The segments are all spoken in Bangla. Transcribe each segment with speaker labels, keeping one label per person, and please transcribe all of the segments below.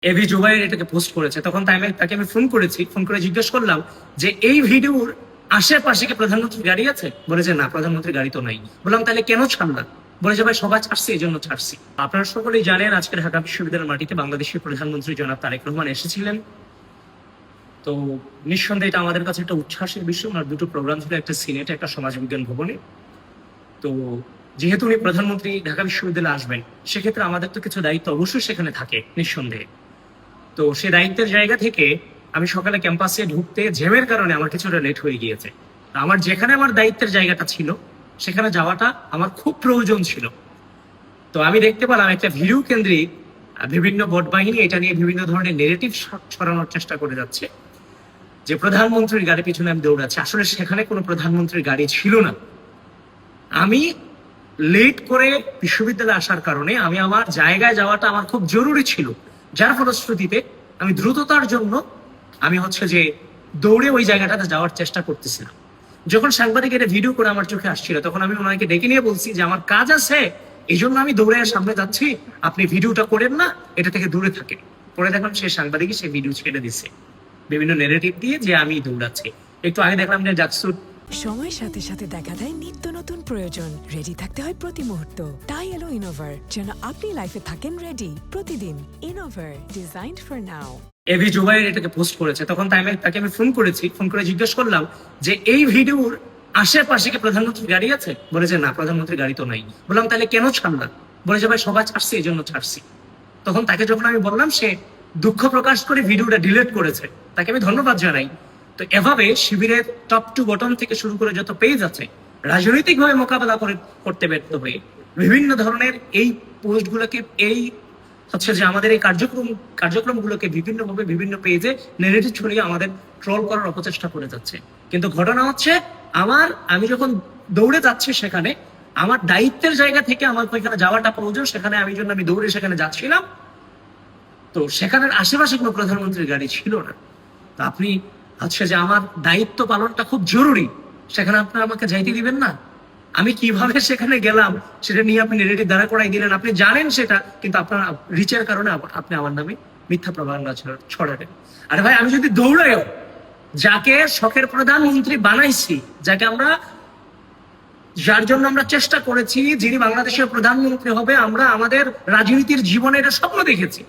Speaker 1: এবি জুবাইর এটাকে পোস্ট করেছে, তখন তাকে আমি ফোন করেছি, ফোন করে জিজ্ঞেস করলাম যে এই ভিডিওর আশেপাশে কি প্রধানমন্ত্রীর গাড়ি আছে? বলে যে না, প্রধানমন্ত্রীর গাড়ি তো নাই। বললাম তাহলে কেন ছাড়লাম? বলে যে ভাই সবাই ছাড়ছে, এই জন্য ছাড়ছি। আপনারা সকলেই জানেন আজকে ঢাকা বিশ্ববিদ্যালয়ের মাটিতে বাংলাদেশের প্রধানমন্ত্রী জনাব তারেক রহমান এসেছিলেন। তো নিঃসন্দেহে এটা আমাদের কাছে একটা উচ্ছ্বাসের বিষয়। আমার দুটো প্রোগ্রাম ছিল, একটা সিনেটে, একটা সমাজ বিজ্ঞান ভবনে। তো যেহেতু উনি প্রধানমন্ত্রী ঢাকা বিশ্ববিদ্যালয়ে আসবেন, সেক্ষেত্রে আমাদের তো কিছু দায়িত্ব অবশ্যই সেখানে থাকে নিঃসন্দেহে। তো সে দায়িত্বের জায়গা থেকে আমি সকালে ক্যাম্পাসে ঢুকতে জ্যামের কারণে আমার কিছুটা লেট হয়ে গিয়েছে। আমার যেখানে আমার দায়িত্বের জায়গাটা ছিল সেখানে যাওয়াটা আমার খুব প্রয়োজন ছিল। তো আমি দেখতে পেলাম একটা ভিডিও কেন্দ্রিক বিভিন্ন ভোট বাহিনী এটা নিয়ে বিভিন্ন ধরনের নেগেটিভ ছড়ানোর চেষ্টা করে যাচ্ছে যে প্রধানমন্ত্রীর গাড়ি পিছনে আমি দৌড়াচ্ছি। আসলে সেখানে কোনো প্রধানমন্ত্রীর গাড়ি ছিল না। আমি লেট করে বিশ্ববিদ্যালয়ে আসার কারণে আমি আমার জায়গায় যাওয়াটা আমার খুব জরুরি ছিল, যার ফলশ্রুতিতে আমি দ্রুততার জন্য আমি যে দৌড়ে ওই জায়গাটাতে যাওয়ার চেষ্টা করতেছিলাম। যখন সাংবাদিক এটা ভিডিও করে আমার চোখে আসছিল, তখন আমি ওনাকে ডেকে নিয়ে বলছি যে আমার কাজ আছে, এই জন্য আমি দৌড়ে সামনে যাচ্ছি, আপনি ভিডিওটা করেন না, এটা থেকে দূরে থাকে। পরে দেখলাম সেই সাংবাদিকই সেই ভিডিও ছেড়ে দিছে বিভিন্ন নেগেটিভ দিয়ে যে আমি দৌড়াচ্ছি। একটু আগে দেখলাম যে জাকসুর
Speaker 2: সময়ের সাথে সাথে দেখা দেয় নিত্য নতুন প্রয়োজন। রেডি থাকতে হয় প্রতি মুহূর্ত। তাই এলো ইনোভার, যেন আপনি লাইফে থাকেন রেডি প্রতিদিন। ইনোভার, designed for now.
Speaker 1: A B Zubair এটাকে পোস্ট করেছে, তখন তাকে আমি ফোন করেছি, ফোন করে জিজ্ঞেস করলাম যে এই ভিডিওর আশেপাশে কি প্রধানমন্ত্রীর গাড়ি আছে? বলে যে না, প্রধানমন্ত্রীর গাড়ি তো নাই। বললাম তাহলে কেন ছাড়লাম? বলে যে ভাই সবাই ছাড়ছে, এই জন্য ছাড়ছি। তখন তাকে যখন আমি বললাম, সে দুঃখ প্রকাশ করে ভিডিওটা ডিলিট করেছে। তাকে আমি ধন্যবাদ জানাই। তো এভাবে শিবিরের টপ টু বটম থেকে শুরু করে যত পেজ আছে, রাজনৈতিকভাবে মোকাবেলা করতে ব্যর্থ হয়ে বিভিন্ন ধরনের এই পোস্টগুলোকে যে আমাদের এই কার্যক্রমগুলোকে বিভিন্নভাবে বিভিন্ন পেজে নেগেটিভ ছড়িয়ে আমাদের ট্রল করার অপচেষ্টা করে যাচ্ছে। কিন্তু ঘটনা হচ্ছে আমি যখন দৌড়ে যাচ্ছি সেখানে আমার দায়িত্বের জায়গা থেকে আমার ওইখানে যাওয়াটা প্রয়োজন, সেখানে আমি দৌড়ে সেখানে যাচ্ছিলাম। তো সেখানের আশেপাশে কোনো প্রধানমন্ত্রীর গাড়ি ছিল না। তো আপনি যে আমার দায়িত্ব পালনটা খুব জরুরি, সেখানে আপনার আমাকে যাইতে দিবেন না? আমি কিভাবে সেখানে গেলাম সেটা নিয়ে আপনি নেগেটিভ দাঁড়া করাই দিলেন। আপনি জানেন সেটা, কিন্তু আপনার রিচের কারণে আপনি আমার নামে মিথ্যা প্রভাবনা ছড়াবেন। আরে ভাই, আমি যদি দৌড়াইও যাকে শখের প্রধানমন্ত্রী বানাইছি, যার জন্য আমরা চেষ্টা করেছি, যিনি বাংলাদেশের প্রধানমন্ত্রী হবে, আমরা আমাদের রাজনীতির জীবনে এটা স্বপ্ন দেখেছি,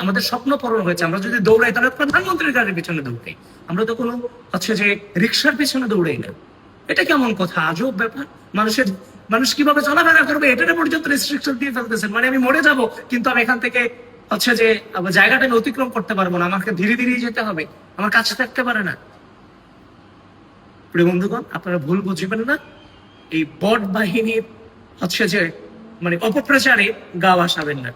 Speaker 1: আমাদের স্বপ্ন পূরণ হয়েছে। আমরা যদি দৌড়াই তাহলে প্রধানমন্ত্রীর গাড়ির পিছনে দৌড়াই, আমরা তো কোনো যে রিক্সার পিছনে দৌড়াই না। এটা কেমন কথা? আজব ব্যাপার। মানুষ কিভাবে চলাফেরা করবে এটাতে পর্যন্ত রেস্ট্রিকশন দিয়ে ফেলতেছেন। মানে আমি মরে যাব, কিন্তু আমি এখান থেকে যে জায়গাটা আমি অতিক্রম করতে পারবো না, আমাকে ধীরে ধীরে যেতে হবে, আমার কাছে থাকতে পারে না। প্রিয় বন্ধুগণ, আপনারা ভুল বুঝবেন না। এই বট বাহিনীর যে অপপ্রচারে গা ভাসাবেন না।